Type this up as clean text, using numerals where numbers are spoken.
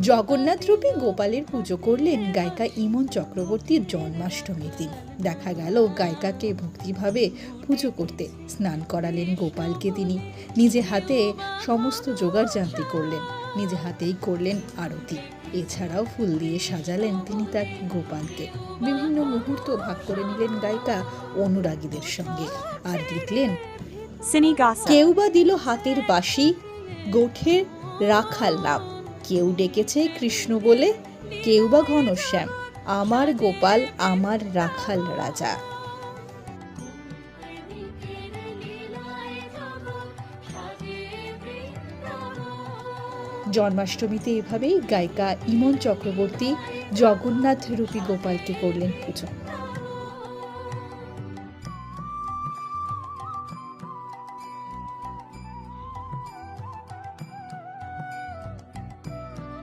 জগন্নাথ রূপী গোপালের পুজো করলেন গায়িকা ইমন চক্রবর্তীর জন্মাষ্টমীর দিন। দেখা গেল গায়িকাকে ভক্তিভাবে পুজো করতে স্নান করালেন গোপালকে তিনি। নিজে হাতে সমস্ত জোগাড়জান্তি করলেন, নিজে হাতেই করলেন আরতি। এছাড়াও ফুল দিয়ে সাজালেন তিনি তার গোপালকে। বিভিন্ন মুহূর্ত ভাগ করে নিলেন গায়িকা অনুরাগীদের সঙ্গে। আর লিখলেন, কেউ বা দিল হাতের বাঁশি, গোঠের রাখাল নাম, কেউ ডেকেছে কৃষ্ণ বলে, কেউ বা ঘনশ্যাম, আমার গোপাল আমার রাখাল রাজা। জন্মাষ্টমীতে এভাবেই গায়িকা ইমন চক্রবর্তী জগন্নাথ রূপী গোপালকে করলেন পুজো।